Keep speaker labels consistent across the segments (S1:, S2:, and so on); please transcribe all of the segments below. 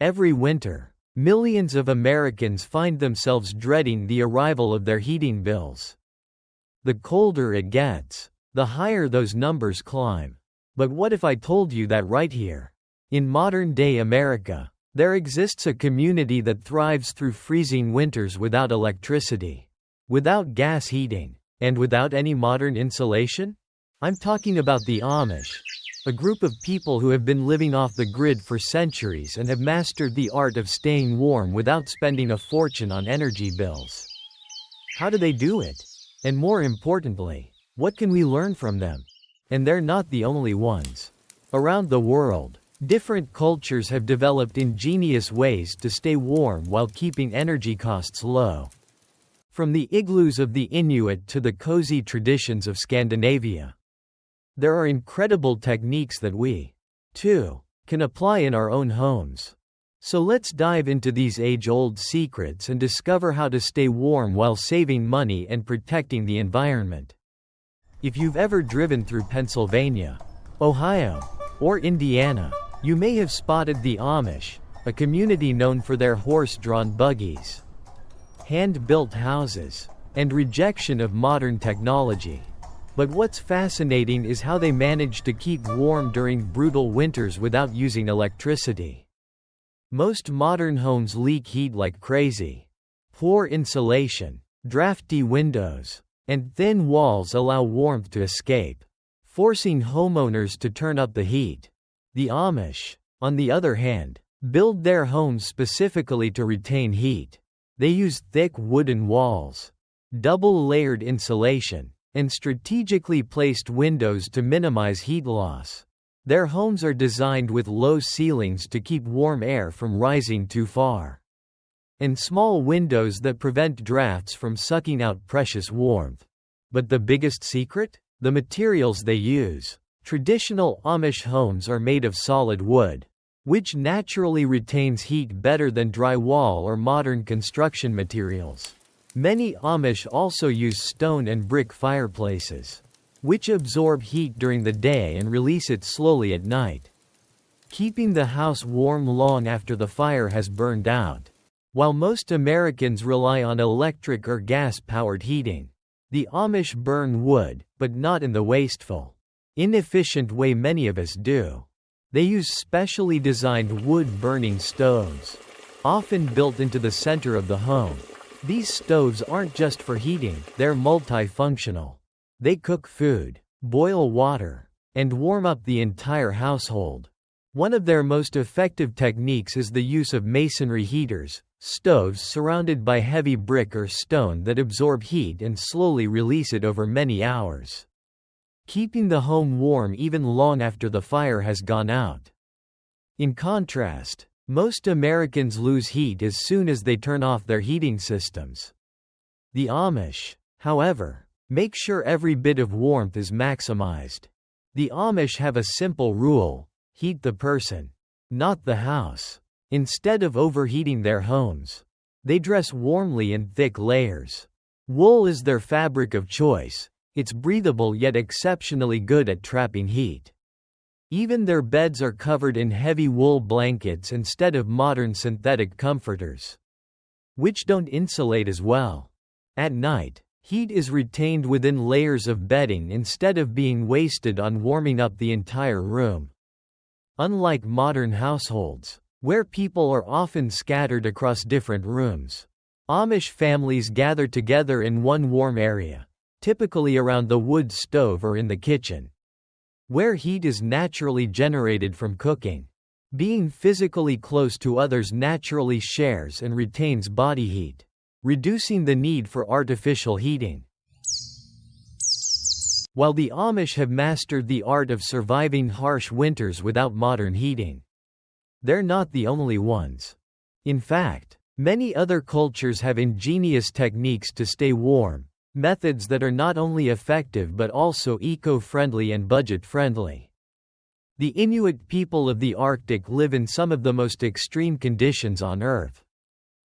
S1: Every winter, millions of Americans find themselves dreading the arrival of their heating bills. The colder it gets, the higher those numbers climb. But what if I told you that right here, in modern-day America, there exists a community that thrives through freezing winters without electricity, without gas heating, and without any modern insulation? I'm talking about the Amish, a group of people who have been living off the grid for centuries and have mastered the art of staying warm without spending a fortune on energy bills. How do they do it? And more importantly, what can we learn from them? And they're not the only ones. Around the world, different cultures have developed ingenious ways to stay warm while keeping energy costs low. From the igloos of the Inuit to the cozy traditions of Scandinavia, there are incredible techniques that we, too, can apply in our own homes. So let's dive into these age-old secrets and discover how to stay warm while saving money and protecting the environment. If you've ever driven through Pennsylvania, Ohio, or Indiana, you may have spotted the Amish, a community known for their horse-drawn buggies, hand-built houses, and rejection of modern technology. But what's fascinating is how they manage to keep warm during brutal winters without using electricity. Most modern homes leak heat like crazy. Poor insulation, drafty windows, and thin walls allow warmth to escape, forcing homeowners to turn up the heat. The Amish, on the other hand, build their homes specifically to retain heat. They use thick wooden walls, double-layered insulation, and strategically placed windows to minimize heat loss. Their homes are designed with low ceilings to keep warm air from rising too far, and small windows that prevent drafts from sucking out precious warmth. But the biggest secret? The materials they use. Traditional Amish homes are made of solid wood, which naturally retains heat better than drywall or modern construction materials. Many Amish also use stone and brick fireplaces, which absorb heat during the day and release it slowly at night, keeping the house warm long after the fire has burned out. While most Americans rely on electric or gas-powered heating, the Amish burn wood, but not in the wasteful, inefficient way many of us do. They use specially designed wood-burning stoves, often built into the center of the home. These stoves aren't just for heating, they're multifunctional. They cook food, boil water, and warm up the entire household. One of their most effective techniques is the use of masonry heaters, stoves surrounded by heavy brick or stone that absorb heat and slowly release it over many hours, keeping the home warm even long after the fire has gone out. In contrast, most Americans lose heat as soon as they turn off their heating systems. The Amish, however, make sure every bit of warmth is maximized. The Amish have a simple rule: heat the person, not the house. Instead of overheating their homes, they dress warmly in thick layers. Wool is their fabric of choice. It's breathable yet exceptionally good at trapping heat. Even their beds are covered in heavy wool blankets instead of modern synthetic comforters, which don't insulate as well. At night, heat is retained within layers of bedding instead of being wasted on warming up the entire room. Unlike modern households, where people are often scattered across different rooms, Amish families gather together in one warm area, typically around the wood stove or in the kitchen, where heat is naturally generated from cooking. Being physically close to others naturally shares and retains body heat, reducing the need for artificial heating. While the Amish have mastered the art of surviving harsh winters without modern heating, they're not the only ones. In fact, many other cultures have ingenious techniques to stay warm, methods that are not only effective but also eco-friendly and budget-friendly. The Inuit people of the Arctic live in some of the most extreme conditions on Earth,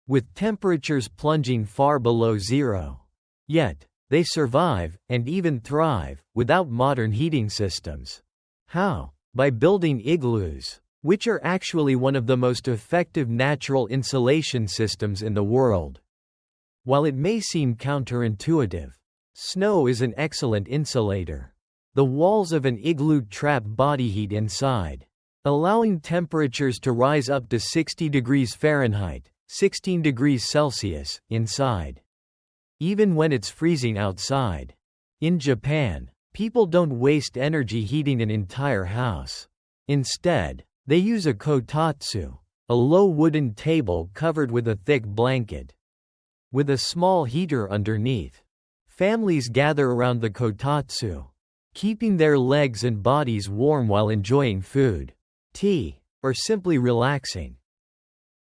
S1: with temperatures plunging far below zero. Yet, they survive, and even thrive, without modern heating systems. How? By building igloos, which are actually one of the most effective natural insulation systems in the world. While it may seem counterintuitive, snow is an excellent insulator. The walls of an igloo trap body heat inside, allowing temperatures to rise up to 60 degrees Fahrenheit, 16 degrees Celsius, inside, even when it's freezing outside. In Japan, people don't waste energy heating an entire house. Instead, they use a kotatsu, a low wooden table covered with a thick blanket, with a small heater underneath. Families gather around the kotatsu, keeping their legs and bodies warm while enjoying food, tea, or simply relaxing.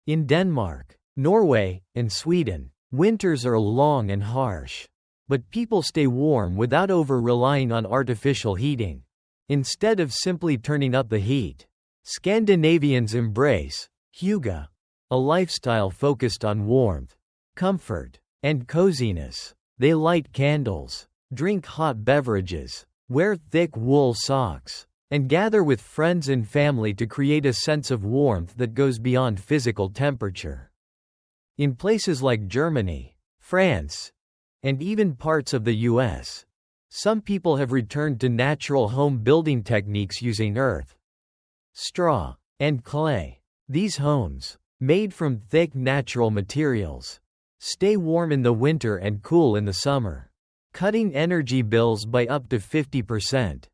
S1: In Denmark, Norway, and Sweden, winters are long and harsh, but people stay warm without over-relying on artificial heating. Instead of simply turning up the heat, Scandinavians embrace hygge, a lifestyle focused on warmth, comfort, and coziness. They light candles, drink hot beverages, wear thick wool socks, and gather with friends and family to create a sense of warmth that goes beyond physical temperature. In places like Germany, France, and even parts of the US, some people have returned to natural home building techniques using earth, straw, and clay. These homes, made from thick natural materials, stay warm in the winter and cool in the summer, cutting energy bills by up to 50%.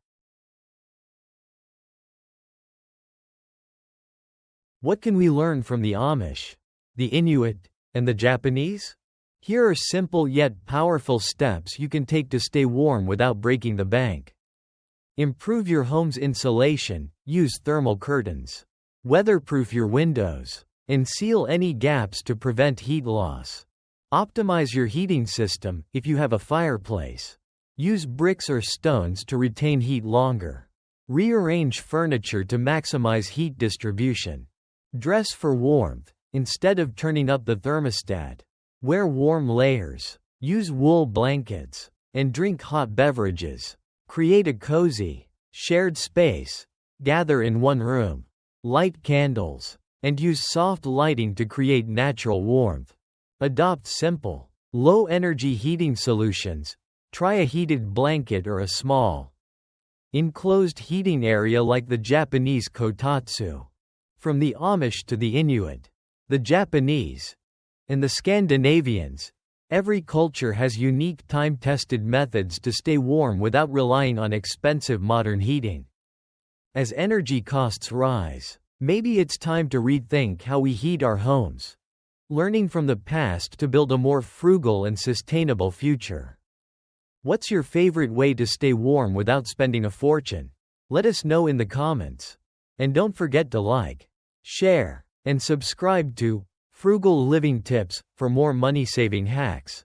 S1: What can we learn from the Amish, the Inuit, and the Japanese? Here are simple yet powerful steps you can take to stay warm without breaking the bank. Improve your home's insulation, use thermal curtains. Weatherproof your windows, and seal any gaps to prevent heat loss. Optimize your heating system if you have a fireplace. Use bricks or stones to retain heat longer. Rearrange furniture to maximize heat distribution. Dress for warmth, instead of turning up the thermostat. Wear warm layers, use wool blankets, and drink hot beverages. Create a cozy, shared space. Gather in one room. Light candles, and use soft lighting to create natural warmth. Adopt simple, low-energy heating solutions. Try a heated blanket or a small, enclosed heating area like the Japanese kotatsu. From the Amish to the Inuit, the Japanese, and the Scandinavians, every culture has unique time-tested methods to stay warm without relying on expensive modern heating. As energy costs rise, maybe it's time to rethink how we heat our homes, learning from the past to build a more frugal and sustainable future. What's your favorite way to stay warm without spending a fortune? Let us know in the comments. And don't forget to like, share, and subscribe to Frugal Living Tips for more money-saving hacks.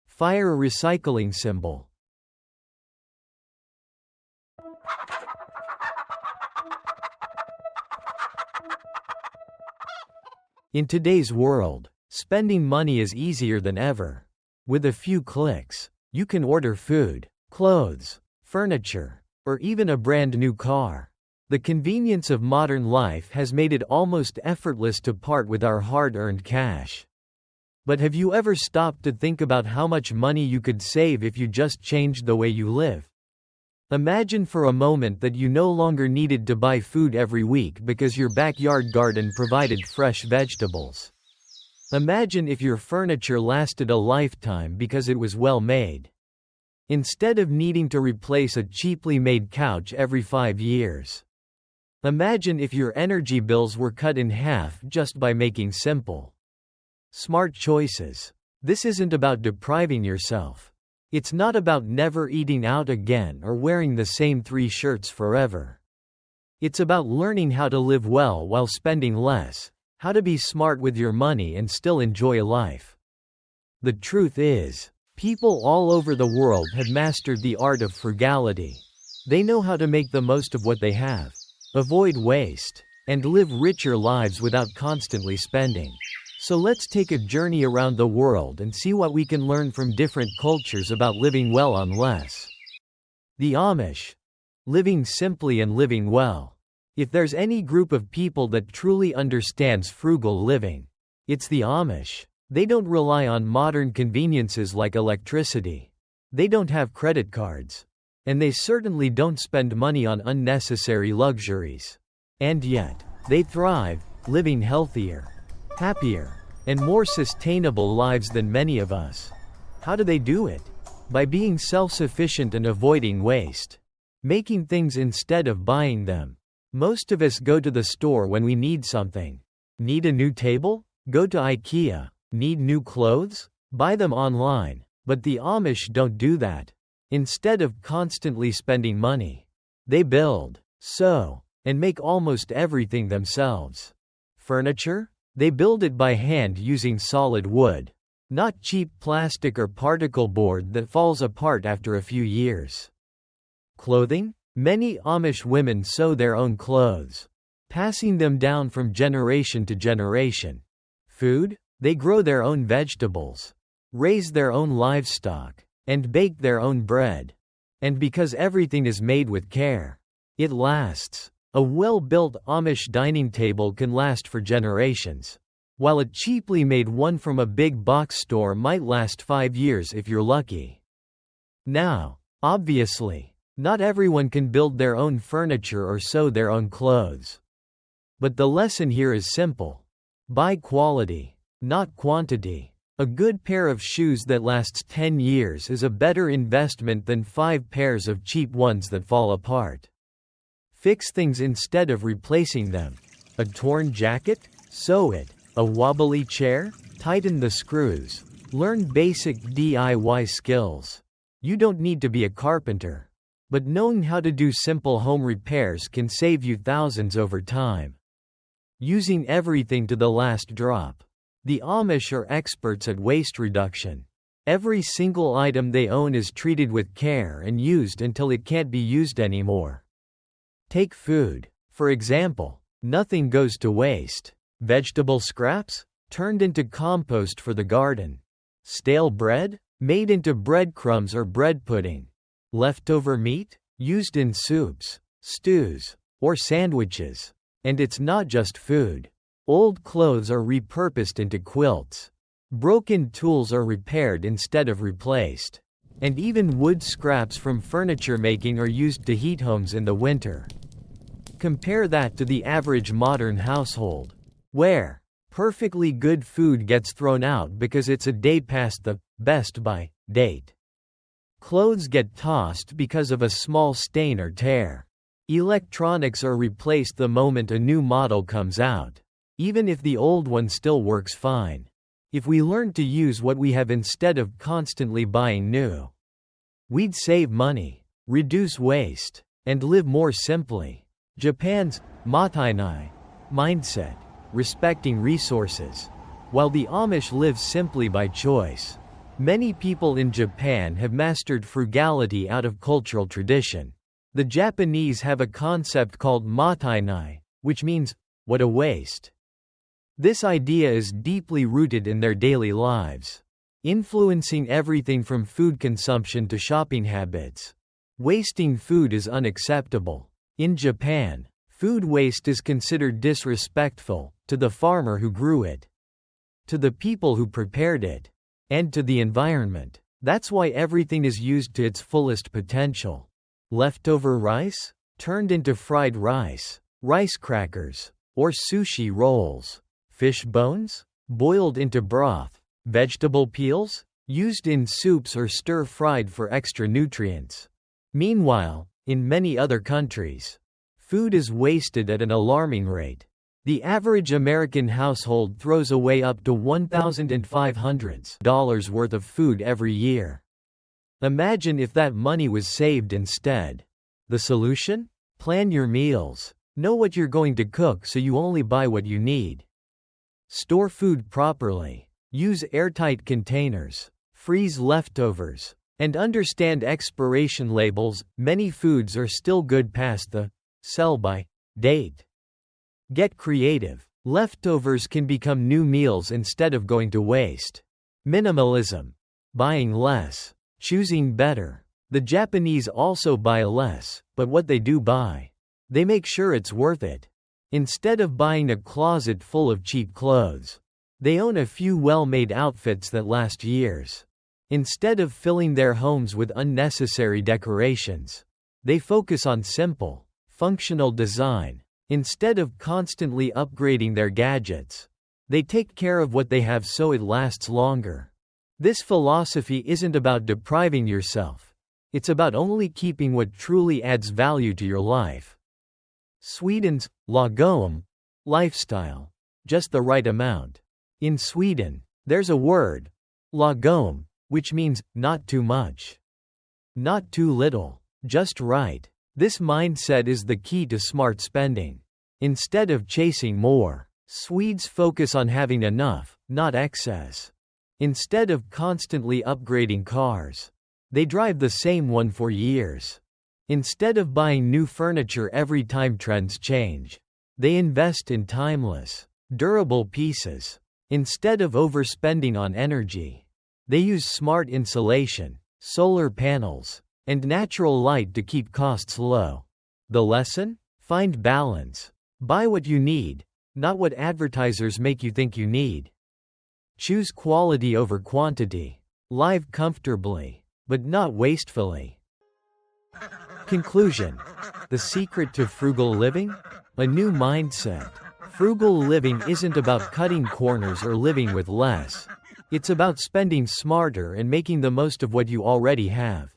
S1: Fire a recycling symbol. In today's world, spending money is easier than ever. With a few clicks, you can order food, clothes, furniture, or even a brand new car. The convenience of modern life has made it almost effortless to part with our hard-earned cash. But have you ever stopped to think about how much money you could save if you just changed the way you live? Imagine for a moment that you no longer needed to buy food every week because your backyard garden provided fresh vegetables. Imagine if your furniture lasted a lifetime because it was well made, instead of needing to replace a cheaply made couch every 5 years. Imagine if your energy bills were cut in half just by making simple, smart choices. This isn't about depriving yourself. It's not about never eating out again or wearing the same 3 shirts forever. It's about learning how to live well while spending less, how to be smart with your money and still enjoy life. The truth is, people all over the world have mastered the art of frugality. They know how to make the most of what they have, avoid waste, and live richer lives without constantly spending. So let's take a journey around the world and see what we can learn from different cultures about living well on less. The Amish. Living simply and living well. If there's any group of people that truly understands frugal living, it's the Amish. They don't rely on modern conveniences like electricity. They don't have credit cards. And they certainly don't spend money on unnecessary luxuries. And yet, they thrive, living healthier, happier, and more sustainable lives than many of us. How do they do it? By being self-sufficient and avoiding waste. Making things instead of buying them. Most of us go to the store when we need something. Need a new table? Go to IKEA. Need new clothes? Buy them online. But the Amish don't do that. Instead of constantly spending money, they build, sew, and make almost everything themselves. Furniture? They build it by hand using solid wood, not cheap plastic or particle board that falls apart after a few years. Clothing? Many Amish women sew their own clothes, passing them down from generation to generation. Food? They grow their own vegetables, raise their own livestock, and bake their own bread. And because everything is made with care, it lasts. A well-built Amish dining table can last for generations, while a cheaply made one from a big box store might last 5 years if you're lucky. Now, obviously, not everyone can build their own furniture or sew their own clothes. But the lesson here is simple. Buy quality, not quantity. A good pair of shoes that lasts 10 years is a better investment than 5 pairs of cheap ones that fall apart. Fix things instead of replacing them. A torn jacket? Sew it. A wobbly chair? Tighten the screws. Learn basic DIY skills. You don't need to be a carpenter, but knowing how to do simple home repairs can save you thousands over time. Using everything to the last drop. The Amish are experts at waste reduction. Every single item they own is treated with care and used until it can't be used anymore. Take food, for example. Nothing goes to waste. Vegetable scraps? Turned into compost for the garden. Stale bread? Made into breadcrumbs or bread pudding. Leftover meat? Used in soups, stews, or sandwiches. And it's not just food. Old clothes are repurposed into quilts. Broken tools are repaired instead of replaced. And even wood scraps from furniture making are used to heat homes in the winter. Compare that to the average modern household, where perfectly good food gets thrown out because it's a day past the best by date. Clothes get tossed because of a small stain or tear. Electronics are replaced the moment a new model comes out, even if the old one still works fine. If we learned to use what we have instead of constantly buying new, we'd save money, reduce waste, and live more simply. Japan's Matai mindset, respecting resources. While the Amish live simply by choice, many people in Japan have mastered frugality out of cultural tradition. The Japanese have a concept called Matai, which means, what a waste. This idea is deeply rooted in their daily lives, influencing everything from food consumption to shopping habits. Wasting food is unacceptable. In Japan, food waste is considered disrespectful to the farmer who grew it, to the people who prepared it, and to the environment. That's why everything is used to its fullest potential. Leftover rice? Turned into fried rice, rice crackers, or sushi rolls. Fish bones? Boiled into broth. Vegetable peels? Used in soups or stir-fried for extra nutrients. Meanwhile, in many other countries, food is wasted at an alarming rate. The average American household throws away up to $1,500 worth of food every year. Imagine if that money was saved instead. The solution? Plan your meals. Know what you're going to cook so you only buy what you need. Store food properly. Use airtight containers. Freeze leftovers. And understand expiration labels. Many foods are still good past the sell-by date. Get creative. Leftovers can become new meals instead of going to waste. Minimalism. Buying less. Choosing better. The Japanese also buy less, but what they do buy They make sure it's worth it. Instead of buying a closet full of cheap clothes, they own a few well-made outfits that last years. Instead of filling their homes with unnecessary decorations, they focus on simple, functional design. Instead of constantly upgrading their gadgets, they take care of what they have so it lasts longer. This philosophy isn't about depriving yourself. It's about only keeping what truly adds value to your life. Sweden's lagom lifestyle, just the right amount. In Sweden, there's a word, lagom, which means not too much, not too little, just right. This mindset is the key to smart spending. Instead of chasing more, Swedes focus on having enough, not excess. Instead of constantly upgrading cars, they drive the same one for years. Instead of buying new furniture every time trends change, they invest in timeless, durable pieces. Instead of overspending on energy, they use smart insulation, solar panels, and natural light to keep costs low. The lesson? Find balance. Buy what you need, not what advertisers make you think you need. Choose quality over quantity. Live comfortably, but not wastefully. Conclusion. The secret to frugal living? A new mindset. Frugal living isn't about cutting corners or living with less. It's about spending smarter and making the most of what you already have.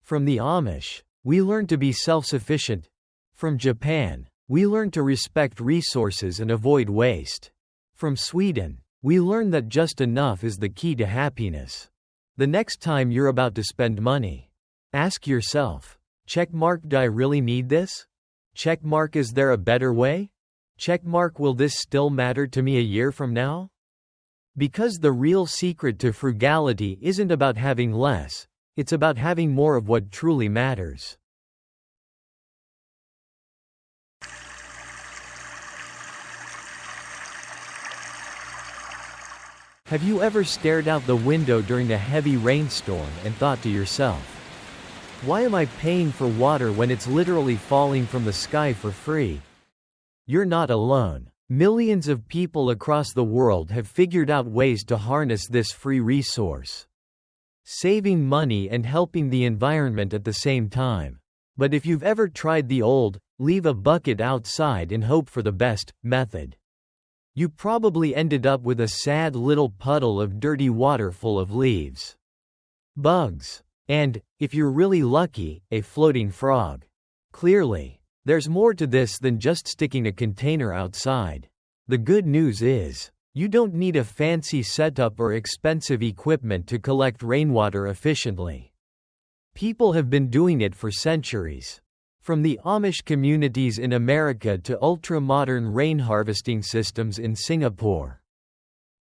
S1: From the Amish, we learn to be self-sufficient. From Japan, we learn to respect resources and avoid waste. From Sweden, we learn that just enough is the key to happiness. The next time you're about to spend money, ask yourself, checkmark, do I really need this? Checkmark, is there a better way? Checkmark, will this still matter to me a year from now? Because the real secret to frugality isn't about having less, it's about having more of what truly matters. Have you ever stared out the window during a heavy rainstorm and thought to yourself, why am I paying for water when it's literally falling from the sky for free? You're not alone. Millions of people across the world have figured out ways to harness this free resource, saving money and helping the environment at the same time. But if you've ever tried the old, leave a bucket outside and hope for the best method, you probably ended up with a sad little puddle of dirty water full of leaves, bugs, and, if you're really lucky, a floating frog. Clearly, there's more to this than just sticking a container outside. The good news is, you don't need a fancy setup or expensive equipment to collect rainwater efficiently. People have been doing it for centuries. From the Amish communities in America to ultra-modern rain harvesting systems in Singapore.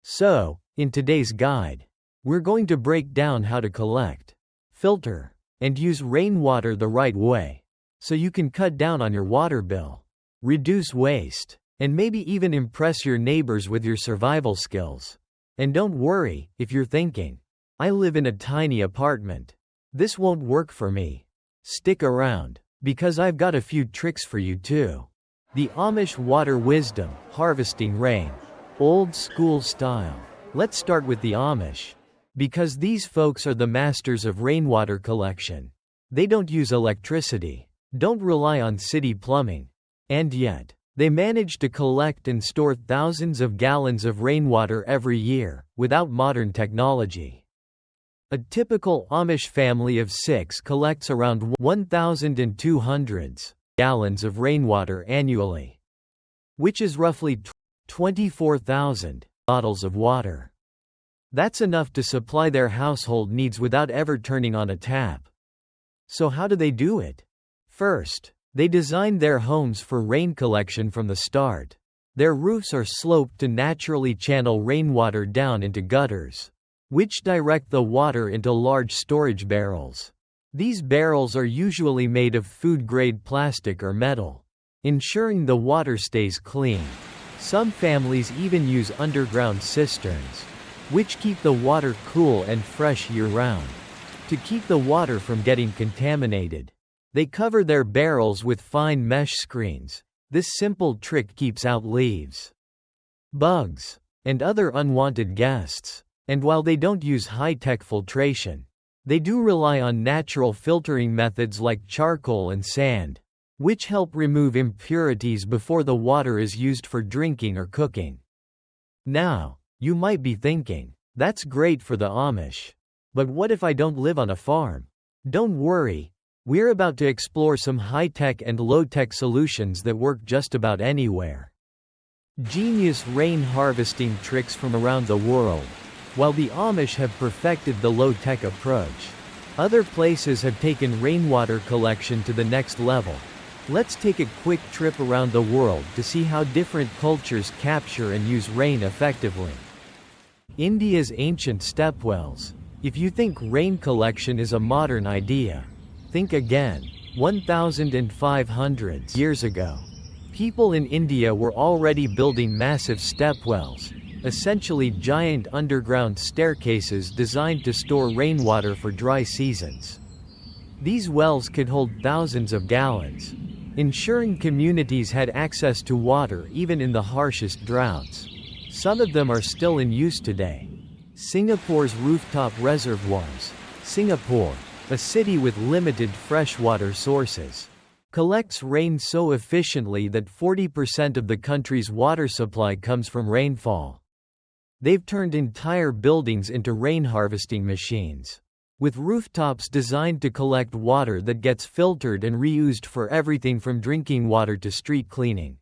S1: So, in today's guide, we're going to break down how to collect, filter, and use rainwater the right way, so you can cut down on your water bill, reduce waste, and maybe even impress your neighbors with your survival skills. And don't worry, if you're thinking, I live in a tiny apartment, this won't work for me. Stick around, because I've got a few tricks for you too. The Amish water wisdom, harvesting rain. Old school style. Let's start with the Amish. Because these folks are the masters of rainwater collection. They don't use electricity, don't rely on city plumbing, and yet, they manage to collect and store thousands of gallons of rainwater every year, without modern technology. A typical Amish family of 6 collects around 1,200 gallons of rainwater annually, which is roughly 24,000 bottles of water. That's enough to supply their household needs without ever turning on a tap. So how do they do it? First, they designed their homes for rain collection from the start. Their roofs are sloped to naturally channel rainwater down into gutters, which direct the water into large storage barrels. These barrels are usually made of food-grade plastic or metal, ensuring the water stays clean. Some families even use underground cisterns, which keep the water cool and fresh year-round. To keep the water from getting contaminated, They cover their barrels with fine mesh screens. This simple trick keeps out leaves, bugs, and other unwanted guests. And while they don't use high-tech filtration, they do rely on natural filtering methods like charcoal and sand, which help remove impurities before the water is used for drinking or cooking. Now, you might be thinking, that's great for the Amish. But what if I don't live on a farm? Don't worry, we're about to explore some high-tech and low-tech solutions that work just about anywhere. Genius rain harvesting tricks from around the world. While the Amish have perfected the low-tech approach, other places have taken rainwater collection to the next level. Let's take a quick trip around the world to see how different cultures capture and use rain effectively. India's ancient stepwells. If you think rain collection is a modern idea, think again. 1,500 years ago, people in India were already building massive stepwells, essentially giant underground staircases designed to store rainwater for dry seasons. These wells could hold thousands of gallons, ensuring communities had access to water even in the harshest droughts. Some of them are still in use today. Singapore's rooftop reservoirs. Singapore, a city with limited freshwater sources, collects rain so efficiently that 40% of the country's water supply comes from rainfall. They've turned entire buildings into rain harvesting machines, with rooftops designed to collect water that gets filtered and reused for everything from drinking water to street cleaning.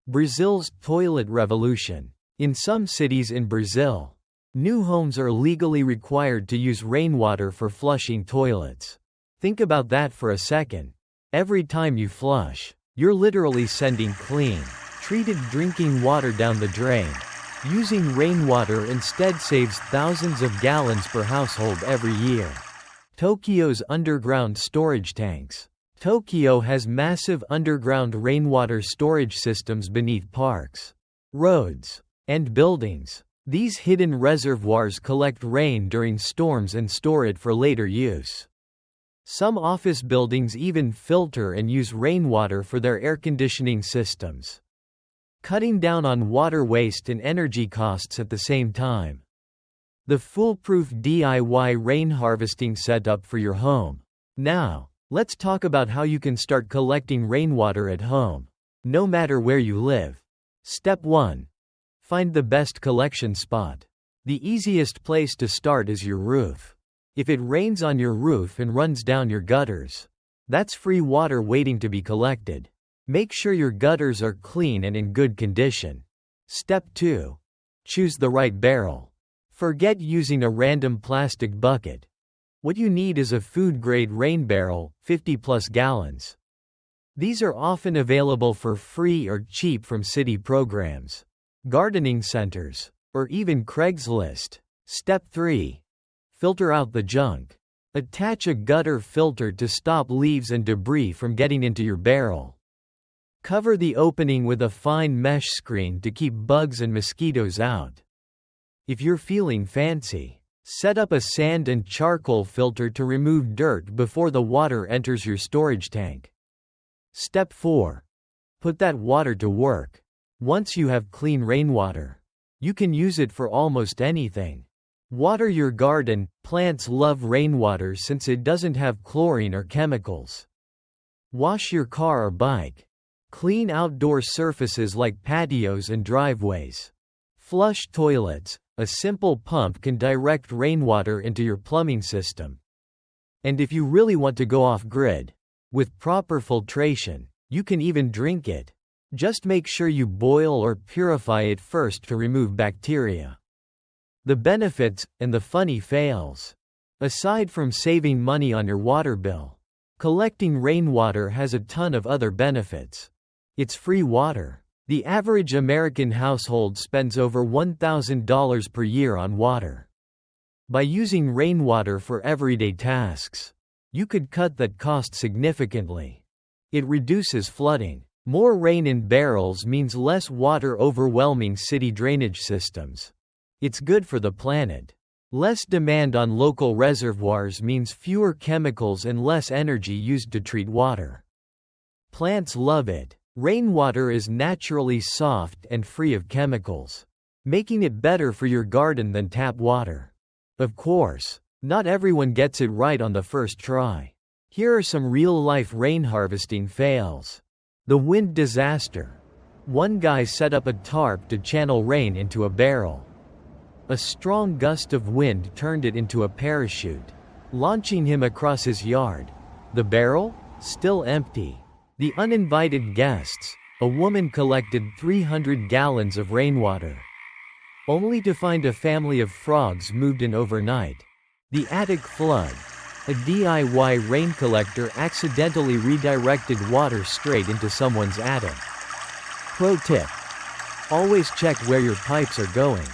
S1: Brazil's toilet revolution. In some cities in Brazil, new homes are legally required to use rainwater for flushing toilets. Think about that for a second. Every time you flush, you're literally sending clean, treated drinking water down the drain. Using rainwater instead saves thousands of gallons per household every year. Tokyo's underground storage tanks. Tokyo has massive underground rainwater storage systems beneath parks, roads, and buildings. These hidden reservoirs collect rain during storms and store it for later use. Some office buildings even filter and use rainwater for their air conditioning systems, cutting down on water waste and energy costs at the same time. The foolproof DIY rain harvesting setup for your home. Now, let's talk about how you can start collecting rainwater at home, no matter where you live. Step 1. Find the best collection spot. The easiest place to start is your roof. If it rains on your roof and runs down your gutters, that's free water waiting to be collected. Make sure your gutters are clean and in good condition. Step 2. Choose the right barrel. Forget using a random plastic bucket. What you need is a food-grade rain barrel, 50+ gallons. These are often available for free or cheap from city programs, gardening centers, or even Craigslist. Step 3. Filter out the junk. Attach a gutter filter to stop leaves and debris from getting into your barrel. Cover the opening with a fine mesh screen to keep bugs and mosquitoes out. If you're feeling fancy, set up a sand and charcoal filter to remove dirt before the water enters your storage tank. Step 4. Put that water to work. Once you have clean rainwater, you can use it for almost anything. Water your garden. Plants love rainwater since it doesn't have chlorine or chemicals. Wash your car or bike. Clean outdoor surfaces like patios and driveways. Flush toilets. A simple pump can direct rainwater into your plumbing system. And if you really want to go off-grid, with proper filtration, you can even drink it. Just make sure you boil or purify it first to remove bacteria. The benefits, and the funny fails. Aside from saving money on your water bill, collecting rainwater has a ton of other benefits. It's free water. The average American household spends over $1,000 per year on water. By using rainwater for everyday tasks, you could cut that cost significantly. It reduces flooding. More rain in barrels means less water overwhelming city drainage systems. It's good for the planet. Less demand on local reservoirs means fewer chemicals and less energy used to treat water. Plants love it. Rainwater is naturally soft and free of chemicals, making it better for your garden than tap water. Of course, not everyone gets it right on the first try. Here are some real-life rain harvesting fails. The wind disaster. One guy set up a tarp to channel rain into a barrel. A strong gust of wind turned it into a parachute, launching him across his yard. The barrel? Still empty. The uninvited guests. A woman collected 300 gallons of rainwater, only to find a family of frogs moved in overnight. The attic flood. A DIY rain collector accidentally redirected water straight into someone's attic. Pro tip: always check where your pipes are going.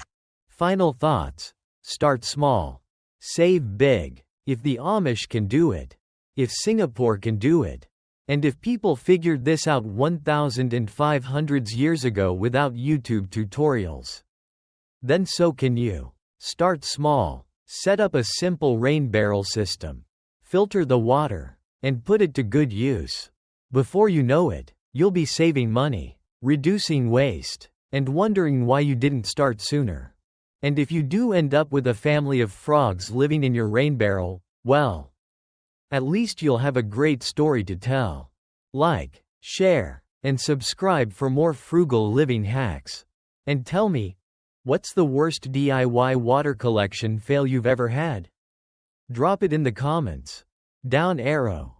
S1: Final thoughts. Start small. Save big. If the Amish can do it, if Singapore can do it, and if people figured this out 1,500 years ago without YouTube tutorials, then so can you. Start small. Set up a simple rain barrel system. Filter the water, and put it to good use. Before you know it, you'll be saving money, reducing waste, and wondering why you didn't start sooner. And if you do end up with a family of frogs living in your rain barrel, well, at least you'll have a great story to tell. Like, share, and subscribe for more frugal living hacks. And tell me, what's the worst DIY water collection fail you've ever had? Drop it in the comments. Down arrow.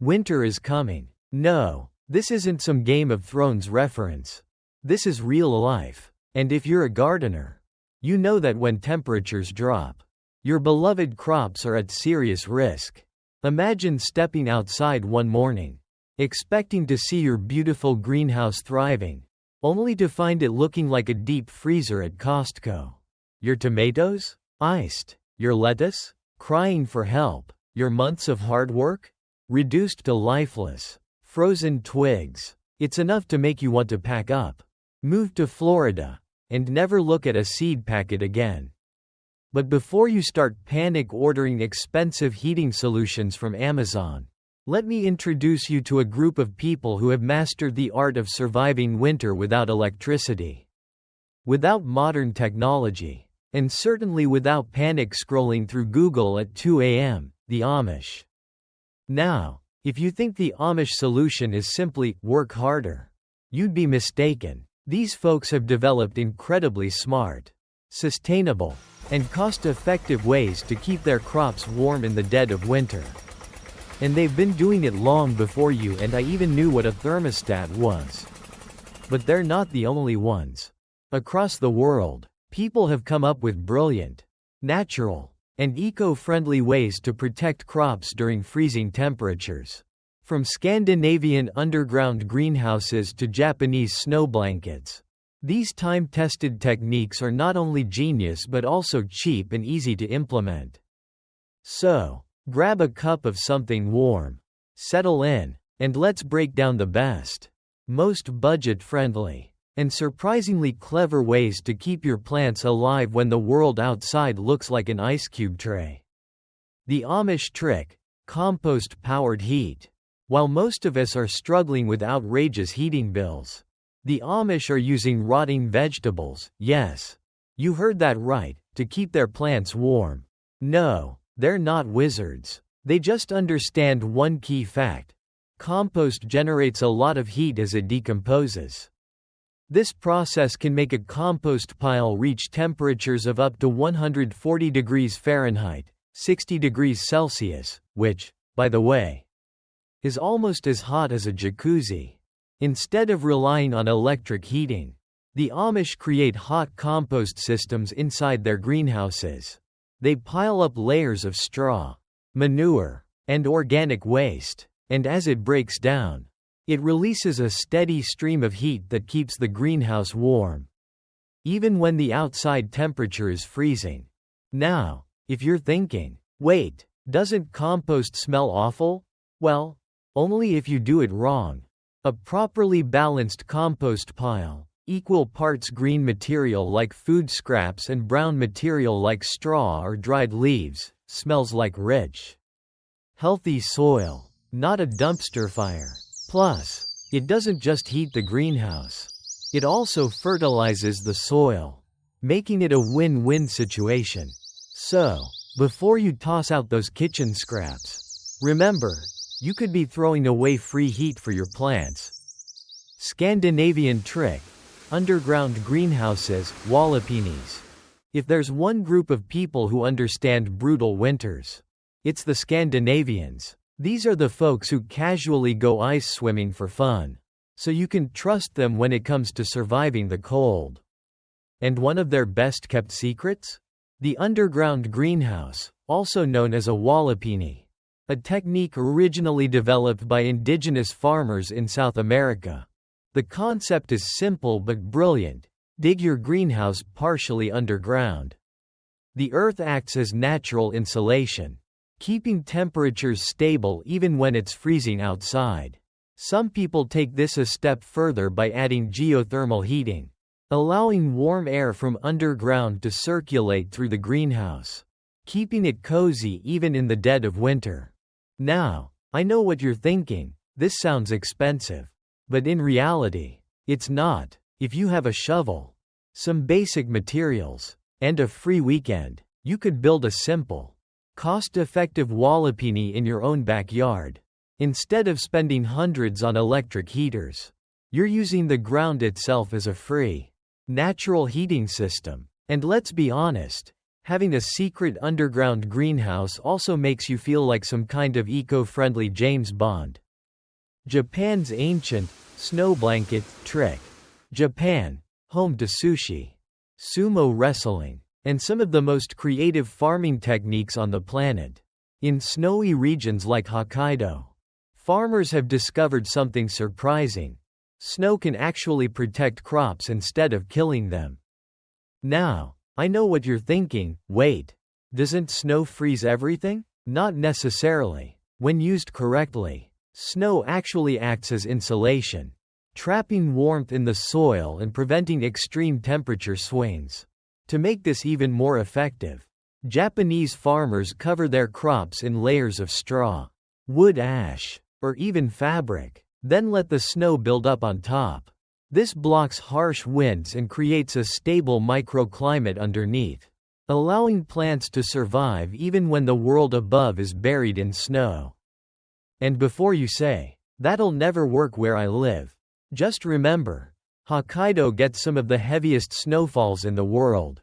S1: Winter is coming. No, this isn't some Game of Thrones reference. This is real life. And if you're a gardener, you know that when temperatures drop, your beloved crops are at serious risk. Imagine stepping outside one morning, expecting to see your beautiful greenhouse thriving, only to find it looking like a deep freezer at Costco. Your tomatoes? Iced. Your lettuce? Crying for help. Your months of hard work? Reduced to lifeless, frozen twigs. It's enough to make you want to pack up, move to Florida, and never look at a seed packet again. But before you start panic ordering expensive heating solutions from Amazon, let me introduce you to a group of people who have mastered the art of surviving winter without electricity, without modern technology, and certainly without panic scrolling through Google at 2 a.m., the Amish. Now, if you think the Amish solution is simply work harder, you'd be mistaken. These folks have developed incredibly smart, sustainable, and cost-effective ways to keep their crops warm in the dead of winter. And they've been doing it long before you and I even knew what a thermostat was. But they're not the only ones. Across the world, people have come up with brilliant, natural, and eco-friendly ways to protect crops during freezing temperatures. From Scandinavian underground greenhouses to Japanese snow blankets, these time-tested techniques are not only genius but also cheap and easy to implement. So, grab a cup of something warm, settle in, and let's break down the best, most budget-friendly, and surprisingly clever ways to keep your plants alive when the world outside looks like an ice cube tray. The Amish trick: compost-powered heat. While most of us are struggling with outrageous heating bills, the Amish are using rotting vegetables, yes, you heard that right, to keep their plants warm. No, they're not wizards. They just understand one key fact: compost generates a lot of heat as it decomposes. This process can make a compost pile reach temperatures of up to 140 degrees Fahrenheit, 60 degrees Celsius, which, by the way, is almost as hot as a jacuzzi. Instead of relying on electric heating, the Amish create hot compost systems inside their greenhouses. They pile up layers of straw, manure, and organic waste, and as it breaks down, it releases a steady stream of heat that keeps the greenhouse warm, even when the outside temperature is freezing. Now, if you're thinking, wait, doesn't compost smell awful? Well, only if you do it wrong. A properly balanced compost pile, equal parts green material like food scraps and brown material like straw or dried leaves, smells like rich, healthy soil, not a dumpster fire. Plus, it doesn't just heat the greenhouse. It also fertilizes the soil, making it a win-win situation. So, before you toss out those kitchen scraps, remember, you could be throwing away free heat for your plants. Scandinavian trick. Underground greenhouses, Wallapinies. If there's one group of people who understand brutal winters, it's the Scandinavians. These are the folks who casually go ice swimming for fun, so you can trust them when it comes to surviving the cold. And one of their best-kept secrets? The underground greenhouse, also known as a Wallapini, a technique originally developed by indigenous farmers in South America. The concept is simple but brilliant. Dig your greenhouse partially underground. The earth acts as natural insulation, keeping temperatures stable even when it's freezing outside. Some people take this a step further by adding geothermal heating, allowing warm air from underground to circulate through the greenhouse, keeping it cozy even in the dead of winter. Now, I know what you're thinking, this sounds expensive. But in reality, it's not. If you have a shovel, some basic materials, and a free weekend, you could build a simple, cost-effective Wallapini in your own backyard. Instead of spending hundreds on electric heaters, you're using the ground itself as a free, natural heating system. And let's be honest, having a secret underground greenhouse also makes you feel like some kind of eco-friendly James Bond. Japan's ancient snow blanket trick. Japan, home to sushi, sumo wrestling, and some of the most creative farming techniques on the planet. In snowy regions like Hokkaido, farmers have discovered something surprising. Snow can actually protect crops instead of killing them. Now, I know what you're thinking, wait, doesn't snow freeze everything? Not necessarily. When used correctly, snow actually acts as insulation, trapping warmth in the soil and preventing extreme temperature swings. To make this even more effective, Japanese farmers cover their crops in layers of straw, wood ash, or even fabric, then let the snow build up on top. This blocks harsh winds and creates a stable microclimate underneath, allowing plants to survive even when the world above is buried in snow. And before you say, that'll never work where I live, just remember, Hokkaido gets some of the heaviest snowfalls in the world.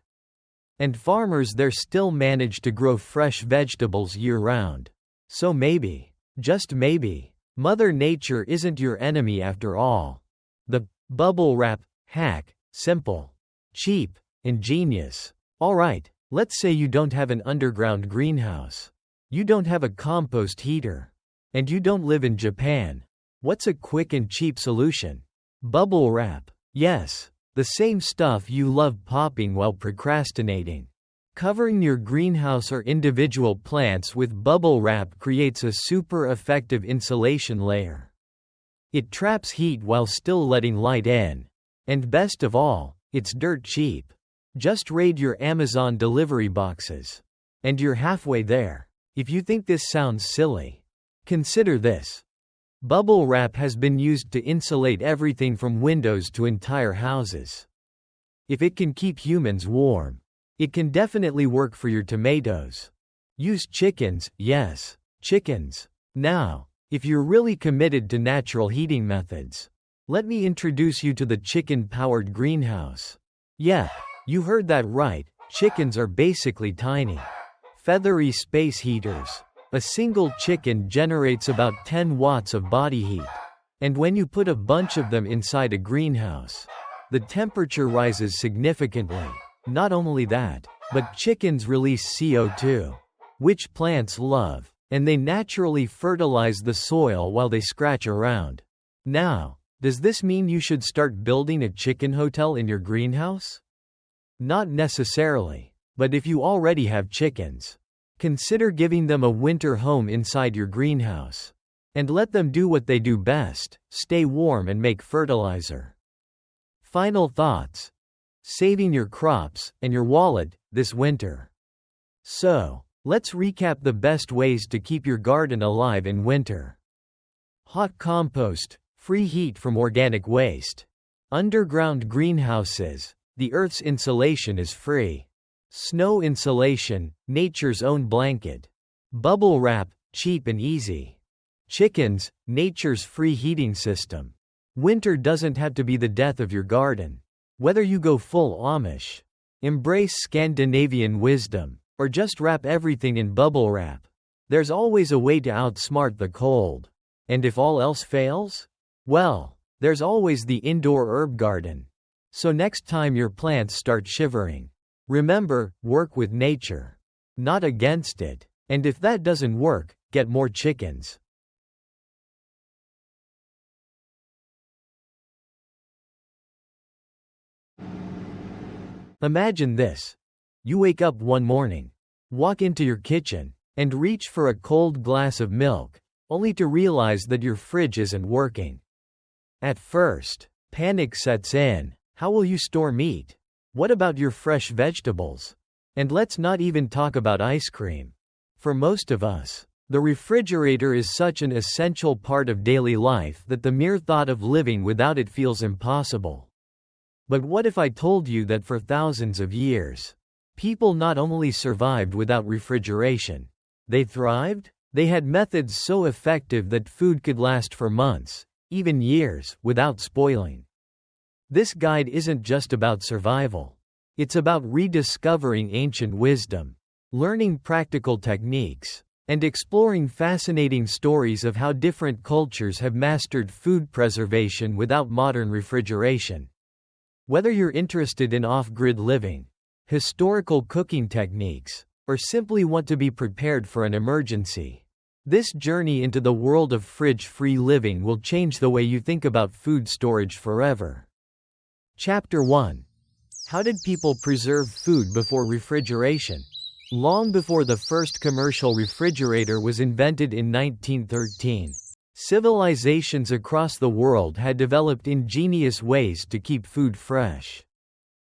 S1: And farmers there still manage to grow fresh vegetables year-round. So maybe, just maybe, Mother Nature isn't your enemy after all. The bubble wrap hack, simple, cheap, ingenious. Alright, let's say you don't have an underground greenhouse. You don't have a compost heater. And you don't live in Japan. What's a quick and cheap solution? Bubble wrap. Yes, the same stuff you love popping while procrastinating. Covering your greenhouse or individual plants with bubble wrap creates a super effective insulation layer. It traps heat while still letting light in. And best of all, it's dirt cheap. Just raid your Amazon delivery boxes. And you're halfway there. If you think this sounds silly, consider this. Bubble wrap has been used to insulate everything from windows to entire houses. If it can keep humans warm, it can definitely work for your tomatoes. Use chickens, yes, chickens. Now, if you're really committed to natural heating methods, let me introduce you to the chicken-powered greenhouse. Yeah, you heard that right, chickens are basically tiny, feathery space heaters. A single chicken generates about 10 watts of body heat. And when you put a bunch of them inside a greenhouse, the temperature rises significantly. Not only that, but chickens release CO2, which plants love, and they naturally fertilize the soil while they scratch around. Now, does this mean you should start building a chicken hotel in your greenhouse? Not necessarily, but if you already have chickens, consider giving them a winter home inside your greenhouse. And let them do what they do best: stay warm and make fertilizer. Final thoughts. Saving your crops and your wallet this winter. So, let's recap the best ways to keep your garden alive in winter. Hot compost, free heat from organic waste. Underground greenhouses, the Earth's insulation is free. Snow insulation, nature's own blanket. Bubble wrap, cheap and easy. Chickens, nature's free heating system. Winter doesn't have to be the death of your garden. Whether you go full Amish, embrace Scandinavian wisdom, or just wrap everything in bubble wrap, there's always a way to outsmart the cold. And if all else fails? Well, there's always the indoor herb garden. So next time your plants start shivering, remember, work with nature, not against it. And if that doesn't work, get more chickens. Imagine this. You wake up one morning, walk into your kitchen, and reach for a cold glass of milk, only to realize that your fridge isn't working. At first, panic sets in. How will you store meat? What about your fresh vegetables? And let's not even talk about ice cream. For most of us, the refrigerator is such an essential part of daily life that the mere thought of living without it feels impossible. But what if I told you that for thousands of years, people not only survived without refrigeration, they thrived? They had methods so effective that food could last for months, even years, without spoiling. This guide isn't just about survival. It's about rediscovering ancient wisdom, learning practical techniques, and exploring fascinating stories of how different cultures have mastered food preservation without modern refrigeration. Whether you're interested in off-grid living, historical cooking techniques, or simply want to be prepared for an emergency, this journey into the world of fridge-free living will change the way you think about food storage forever. Chapter 1. How did people preserve food before refrigeration? Long before the first commercial refrigerator was invented in 1913, civilizations across the world had developed ingenious ways to keep food fresh.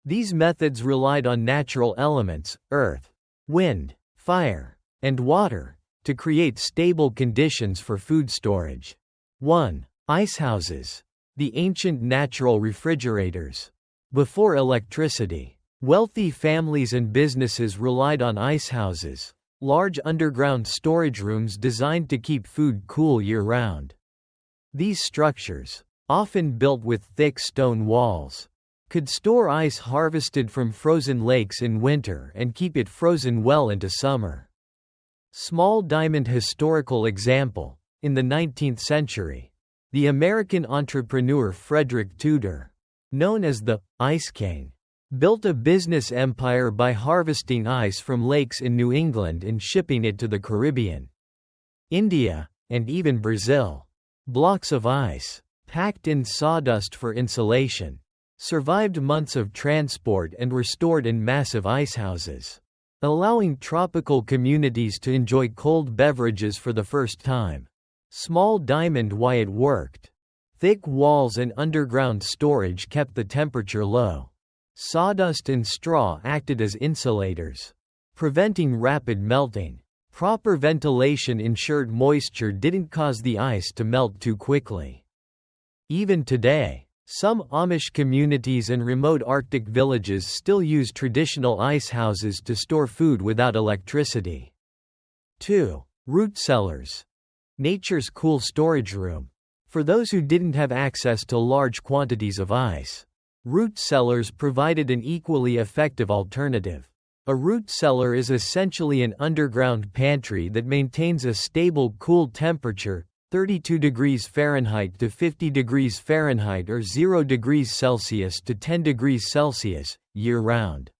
S1: These methods relied on natural elements, earth, wind, fire, and water, to create stable conditions for food storage. 1. Icehouses. The ancient natural refrigerators. Before electricity, wealthy families and businesses relied on icehouses, large underground storage rooms designed to keep food cool year-round. These structures, often built with thick stone walls, could store ice harvested from frozen lakes in winter and keep it frozen well into summer. Small diamond historical example. In the 19th century, the American entrepreneur Frederick Tudor, known as the Ice King, built a business empire by harvesting ice from lakes in New England and shipping it to the Caribbean, India, and even Brazil. Blocks of ice, packed in sawdust for insulation, survived months of transport and were stored in massive icehouses, allowing tropical communities to enjoy cold beverages for the first time. Small diamond. Why it worked. Thick walls and underground storage kept the temperature low. Sawdust and straw acted as insulators, preventing rapid melting. Proper ventilation ensured moisture didn't cause the ice to melt too quickly. Even today, some Amish communities and remote Arctic villages still use traditional ice houses to store food without electricity. 2. Root cellars. Nature's cool storage room. For those who didn't have access to large quantities of ice, root cellars provided an equally effective alternative. A root cellar is essentially an underground pantry that maintains a stable cool temperature, 32 degrees Fahrenheit to 50 degrees Fahrenheit or 0 degrees Celsius to 10 degrees Celsius, year-round,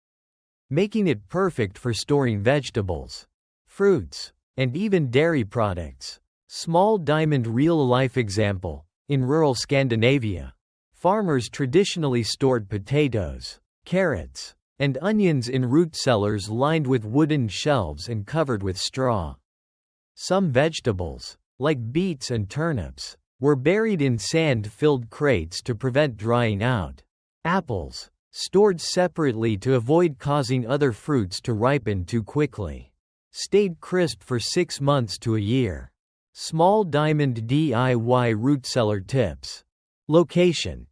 S1: making it perfect for storing vegetables, fruits, and even dairy products. Small diamond. Real-life example. In rural Scandinavia, farmers traditionally stored potatoes, carrots, and onions in root cellars lined with wooden shelves and covered with straw. Some vegetables, like beets and turnips, were buried in sand-filled crates to prevent drying out. Apples, stored separately to avoid causing other fruits to ripen too quickly, stayed crisp for 6 months to a year. Small diamond DIY root cellar tips. Location.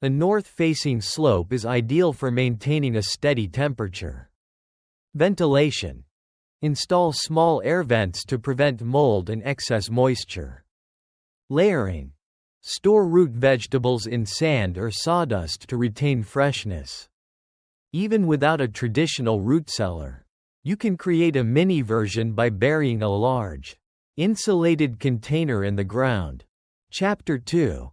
S1: A north-facing slope is ideal for maintaining a steady temperature. Ventilation. Install small air vents to prevent mold and excess moisture. Layering. Store root vegetables in sand or sawdust to retain freshness. Even without a traditional root cellar, you can create a mini version by burying a large, insulated container in the ground. Chapter 2.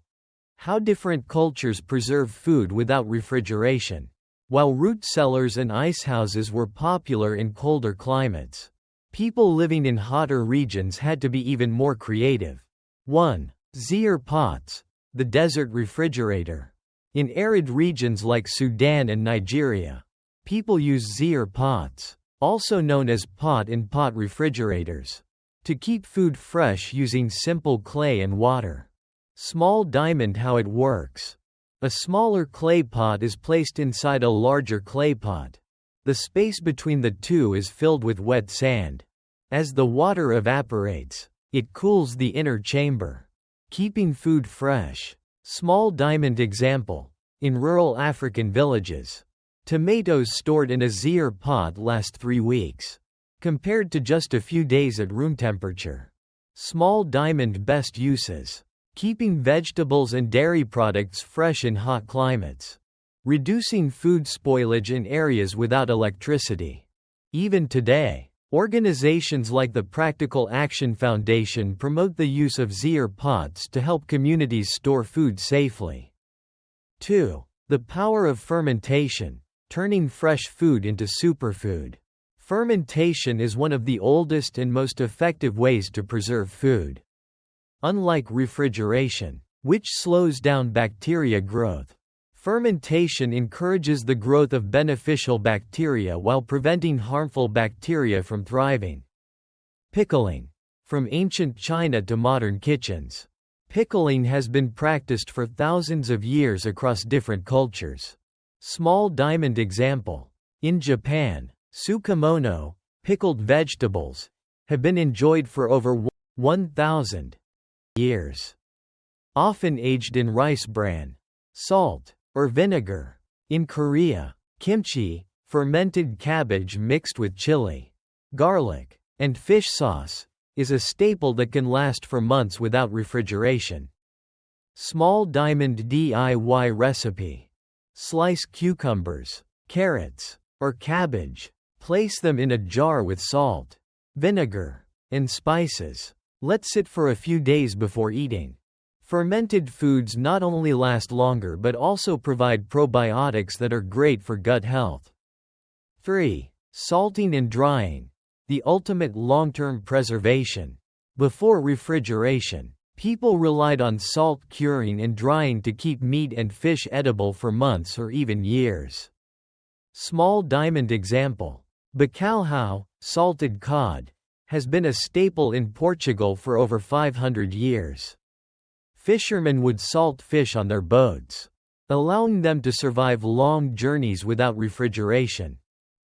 S1: How different cultures preserve food without refrigeration. While root cellars and ice houses were popular in colder climates, people living in hotter regions had to be even more creative. 1. Zier pots, the desert refrigerator. In arid regions like Sudan and Nigeria, people use zier pots, also known as pot-in-pot refrigerators, to keep food fresh using simple clay and water. Small diamond. How it works. A smaller clay pot is placed inside a larger clay pot. The space between the two is filled with wet sand. As the water evaporates, it cools the inner chamber, keeping food fresh. Small diamond example. In rural African villages, tomatoes stored in a zier pot last 3 weeks, compared to just a few days at room temperature. Small diamond. Best uses. Keeping vegetables and dairy products fresh in hot climates. Reducing food spoilage in areas without electricity. Even today, organizations like the Practical Action Foundation promote the use of zier pots to help communities store food safely. 2. The power of fermentation, turning fresh food into superfood. Fermentation is one of the oldest and most effective ways to preserve food. Unlike refrigeration, which slows down bacteria growth, fermentation encourages the growth of beneficial bacteria while preventing harmful bacteria from thriving. Pickling. From ancient China to modern kitchens, pickling has been practiced for thousands of years across different cultures. Small diamond example. In Japan, tsukemono, pickled vegetables, have been enjoyed for over 1,000 years. Often aged in rice bran, salt, or vinegar. In Korea, kimchi, fermented cabbage mixed with chili, garlic, and fish sauce, is a staple that can last for months without refrigeration. Small diamond DIY recipe. Slice cucumbers, carrots, or cabbage. Place them in a jar with salt, vinegar, and spices. Let sit for a few days before eating. Fermented foods not only last longer but also provide probiotics that are great for gut health. 3. Salting and drying. The ultimate long-term preservation. Before refrigeration, people relied on salt curing and drying to keep meat and fish edible for months or even years. Small diamond example. Bacalhau, salted cod, has been a staple in Portugal for over 500 years. Fishermen would salt fish on their boats, allowing them to survive long journeys without refrigeration.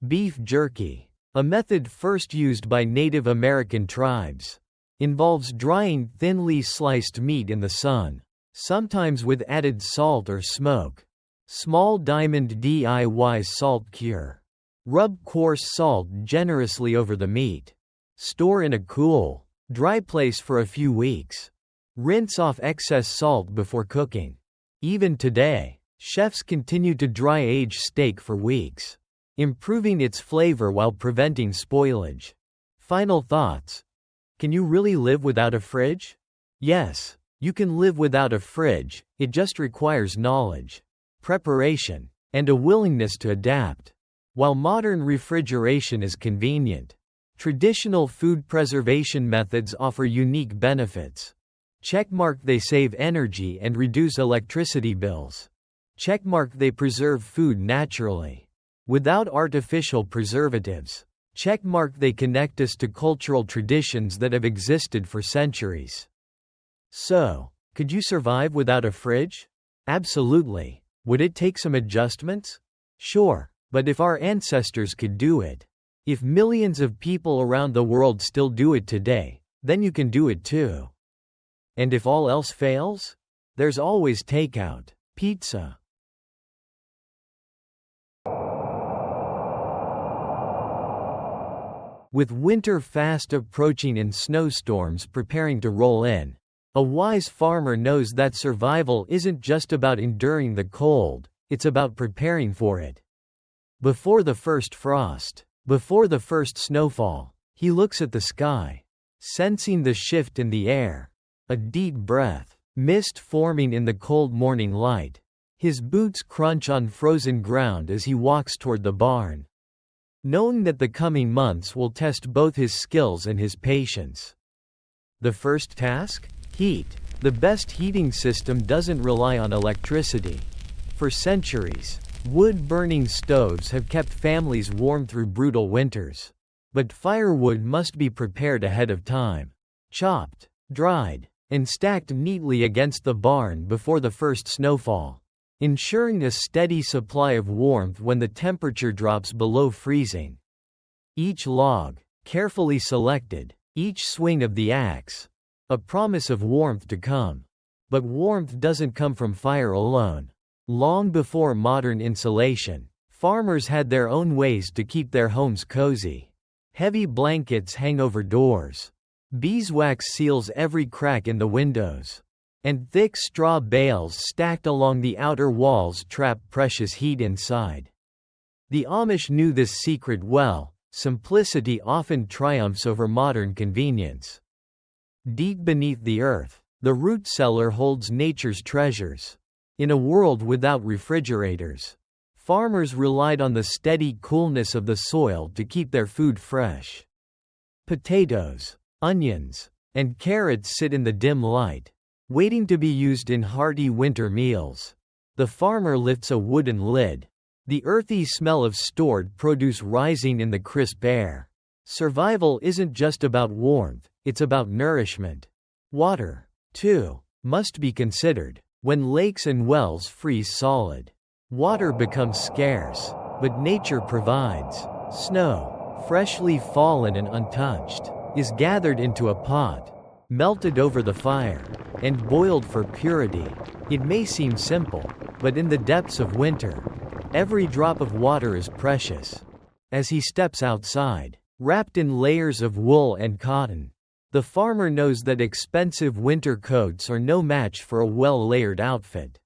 S1: Beef jerky, a method first used by Native American tribes, involves drying thinly sliced meat in the sun, sometimes with added salt or smoke. Small diamond DIY salt cure. Rub coarse salt generously over the meat. Store in a cool, dry place for a few weeks. Rinse off excess salt before cooking. Even today, chefs continue to dry-age steak for weeks, improving its flavor while preventing spoilage. Final thoughts. Can you really live without a fridge? Yes, you can live without a fridge. It just requires knowledge, preparation, and a willingness to adapt. While modern refrigeration is convenient, traditional food preservation methods offer unique benefits. Checkmark: they save energy and reduce electricity bills. Checkmark: they preserve food naturally, without artificial preservatives. Checkmark. They connect us to cultural traditions that have existed for centuries. So, could you survive without a fridge? Absolutely. Would it take some adjustments? Sure, but if our ancestors could do it, if millions of people around the world still do it today, then you can do it too. And if all else fails? There's always takeout, pizza. With winter fast approaching and snowstorms preparing to roll in, a wise farmer knows that survival isn't just about enduring the cold, it's about preparing for it. Before the first frost, before the first snowfall, he looks at the sky, sensing the shift in the air. A deep breath, mist forming in the cold morning light. His boots crunch on frozen ground as he walks toward the barn, knowing that the coming months will test both his skills and his patience. The first task? Heat. The best heating system doesn't rely on electricity. For centuries, wood-burning stoves have kept families warm through brutal winters. But firewood must be prepared ahead of time. Chopped, dried, and stacked neatly against the barn before the first snowfall, ensuring a steady supply of warmth when the temperature drops below freezing. Each log, carefully selected, each swing of the axe, a promise of warmth to come. But warmth doesn't come from fire alone. Long before modern insulation, farmers had their own ways to keep their homes cozy. Heavy blankets hang over doors. Beeswax seals every crack in the windows. And thick straw bales stacked along the outer walls trap precious heat inside. The Amish knew this secret well. Simplicity often triumphs over modern convenience. Deep beneath the earth, the root cellar holds nature's treasures. In a world without refrigerators, farmers relied on the steady coolness of the soil to keep their food fresh. Potatoes, onions, and carrots sit in the dim light, waiting to be used in hearty winter meals. The farmer lifts a wooden lid, the earthy smell of stored produce rising in the crisp air. Survival isn't just about warmth, it's about nourishment. Water, too, must be considered. When lakes and wells freeze solid, water becomes scarce, but nature provides. Snow, freshly fallen and untouched, is gathered into a pot, melted over the fire, and boiled for purity. It may seem simple, but in the depths of winter, every drop of water is precious. As he steps outside, wrapped in layers of wool and cotton, the farmer knows that expensive winter coats are no match for a well-layered outfit.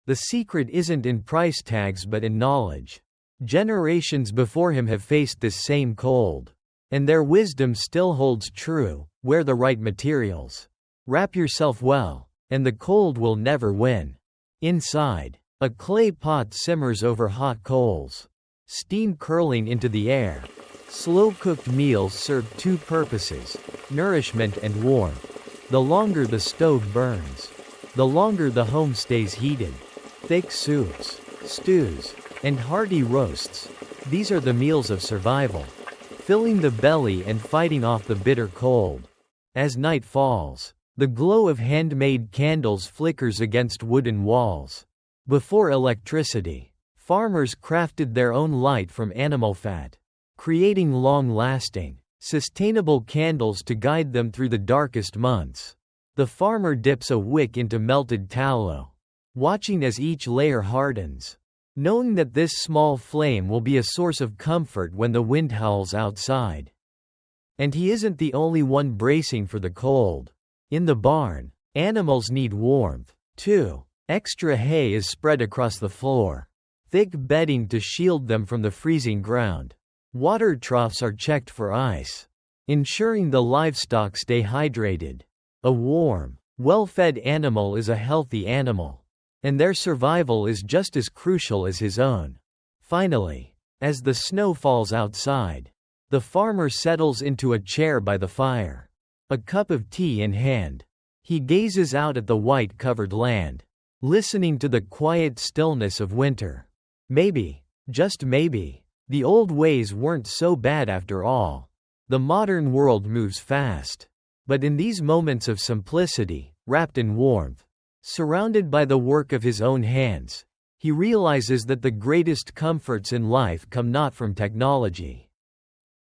S1: The secret isn't in price tags but in knowledge. Generations before him have faced this same cold, and their wisdom still holds true. Wear the right materials. Wrap yourself well, and the cold will never win. Inside, a clay pot simmers over hot coals, steam curling into the air. Slow-cooked meals serve two purposes: nourishment and warmth. The longer the stove burns, the longer the home stays heated. Thick soups, stews, and hearty roasts, these are the meals of survival, filling the belly and fighting off the bitter cold. As night falls, the glow of handmade candles flickers against wooden walls. Before electricity, farmers crafted their own light from animal fat, creating long-lasting, sustainable candles to guide them through the darkest months. The farmer dips a wick into melted tallow, watching as each layer hardens, knowing that this small flame will be a source of comfort when the wind howls outside. And he isn't the only one bracing for the cold. In the barn, animals need warmth, too. Extra hay is spread across the floor, thick bedding to shield them from the freezing ground. Water troughs are checked for ice, ensuring the livestock stay hydrated. A warm, well-fed animal is a healthy animal, and their survival is just as crucial as his own. Finally, as the snow falls outside, the farmer settles into a chair by the fire, a cup of tea in hand. He gazes out at the white-covered land, listening to the quiet stillness of winter. Maybe, just maybe, The old ways weren't so bad after all. The modern world moves fast. But in these moments of simplicity, wrapped in warmth, surrounded by the work of his own hands, he realizes that the greatest comforts in life come not from technology,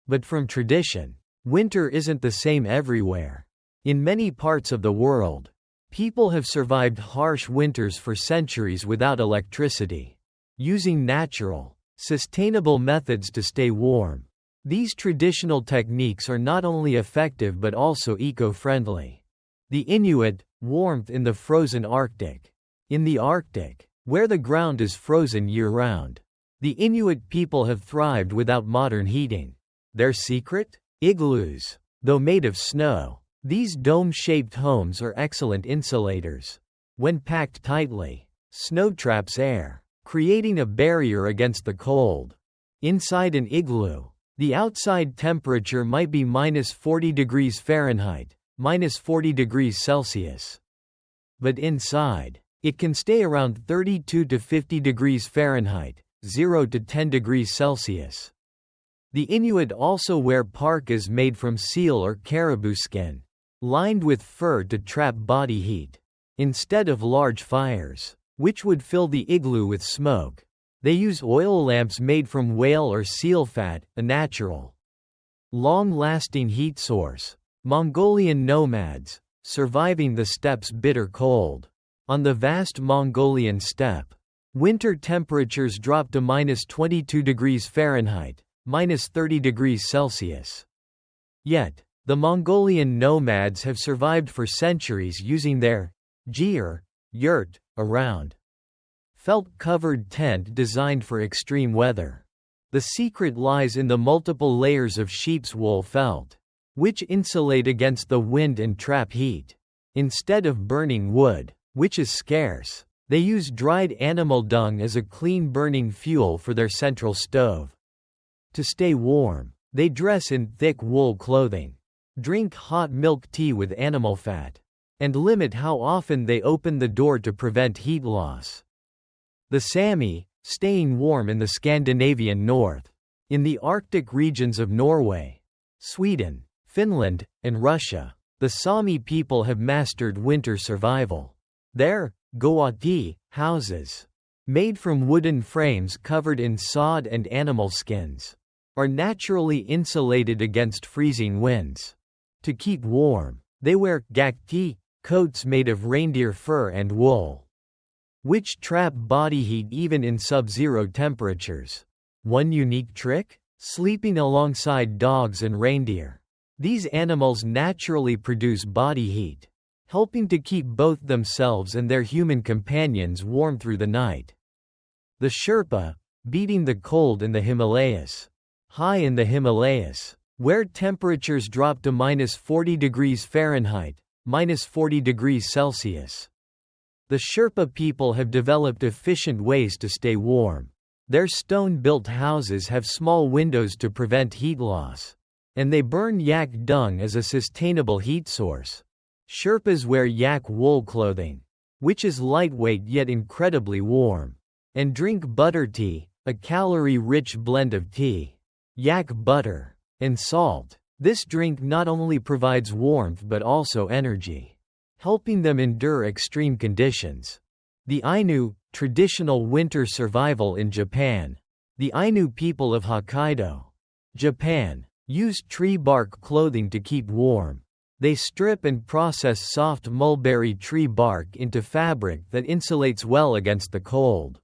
S1: but from tradition. Winter isn't the same everywhere. In many parts of the world, people have survived harsh winters for centuries without electricity, using natural, sustainable methods to stay warm. These traditional techniques are not only effective but also eco-friendly. The Inuit, warmth in the frozen Arctic. In the Arctic, where the ground is frozen year-round, the Inuit people have thrived without modern heating. Their secret? Igloos. Though made of snow, these dome-shaped homes are excellent insulators. When packed tightly, snow traps air, creating a barrier against the cold. Inside an igloo, the outside temperature might be -40 degrees Fahrenheit, -40 degrees Celsius. But inside, it can stay around 32 to 50 degrees Fahrenheit, 0 to 10 degrees Celsius. The Inuit also wear parkas made from seal or caribou skin, lined with fur to trap body heat. Instead of large fires, which would fill the igloo with smoke, they use oil lamps made from whale or seal fat, a natural, long-lasting heat source. Mongolian nomads, surviving the steppe's bitter cold. On the vast Mongolian steppe, winter temperatures drop to -22 degrees Fahrenheit, -30 degrees Celsius. Yet, the Mongolian nomads have survived for centuries using their gyr, yurt, a round, felt-covered tent designed for extreme weather. The secret lies in the multiple layers of sheep's wool felt, which insulate against the wind and trap heat. Instead of burning wood, which is scarce, they use dried animal dung as a clean burning fuel for their central stove. To stay warm, they dress in thick wool clothing, drink hot milk tea with animal fat, and limit how often they open the door to prevent heat loss. The Sami, staying warm in the Scandinavian north. In the Arctic regions of Norway, Sweden, Finland, and Russia, the Sami people have mastered winter survival. Their goati houses, made from wooden frames covered in sod and animal skins, are naturally insulated against freezing winds. To keep warm, they wear gakti, coats made of reindeer fur and wool, which trap body heat even in sub-zero temperatures. One unique trick? Sleeping alongside dogs and reindeer. These animals naturally produce body heat, helping to keep both themselves and their human companions warm through the night. The Sherpa, beating the cold in the Himalayas. High in the Himalayas, where temperatures drop to -40 degrees Fahrenheit, -40 degrees Celsius. The Sherpa people have developed efficient ways to stay warm. Their stone-built houses have small windows to prevent heat loss, and they burn yak dung as a sustainable heat source. Sherpas wear yak wool clothing, which is lightweight yet incredibly warm, and drink butter tea, a calorie-rich blend of tea, yak butter, and salt. This drink not only provides warmth but also energy, helping them endure extreme conditions. The Ainu, traditional winter survival in Japan. The Ainu people of Hokkaido, Japan, use tree bark clothing to keep warm. They strip and process soft mulberry tree bark into fabric that insulates well against the cold.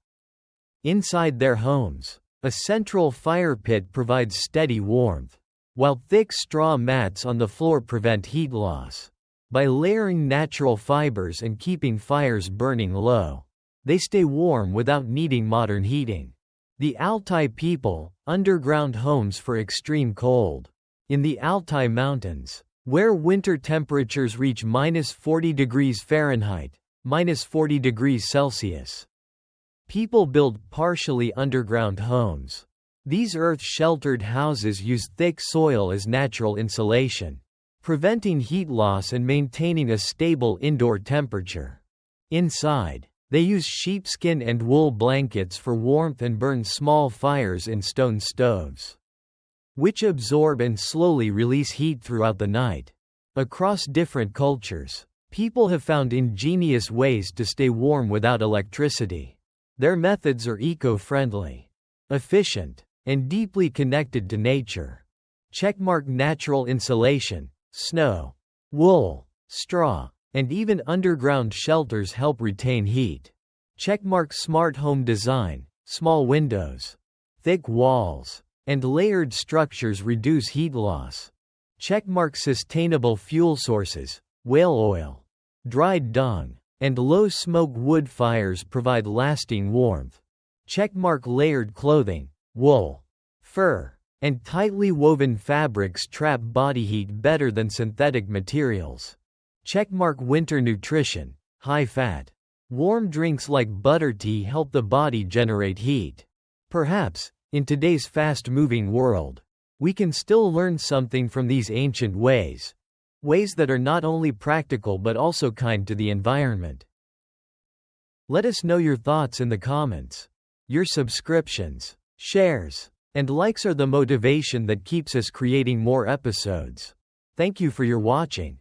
S1: Inside their homes, a central fire pit provides steady warmth, while thick straw mats on the floor prevent heat loss. By layering natural fibers and keeping fires burning low, they stay warm without needing modern heating. The Altai people, underground homes for extreme cold. In the Altai Mountains, where winter temperatures reach -40 degrees Fahrenheit, -40 degrees Celsius, people build partially underground homes. These earth-sheltered houses use thick soil as natural insulation, preventing heat loss and maintaining a stable indoor temperature. Inside, They use sheepskin and wool blankets for warmth and burn small fires in stone stoves, which absorb and slowly release heat throughout the night. Across different cultures, people have found ingenious ways to stay warm without electricity. Their methods are eco-friendly, efficient, and deeply connected to nature. Checkmark natural insulation, snow, wool, straw, and even underground shelters help retain heat. Checkmark smart home design, small windows, thick walls, and layered structures reduce heat loss. Checkmark sustainable fuel sources, whale oil, dried dung, and low-smoke wood fires provide lasting warmth. Checkmark layered clothing, wool, fur, and tightly woven fabrics trap body heat better than synthetic materials. Checkmark winter nutrition, high-fat, warm drinks like butter tea help the body generate heat. Perhaps, in today's fast-moving world, we can still learn something from these ancient ways that are not only practical but also kind to the environment. Let us know your thoughts in the comments. Your subscriptions, shares, and likes are the motivation that keeps us creating more episodes. Thank you for your watching.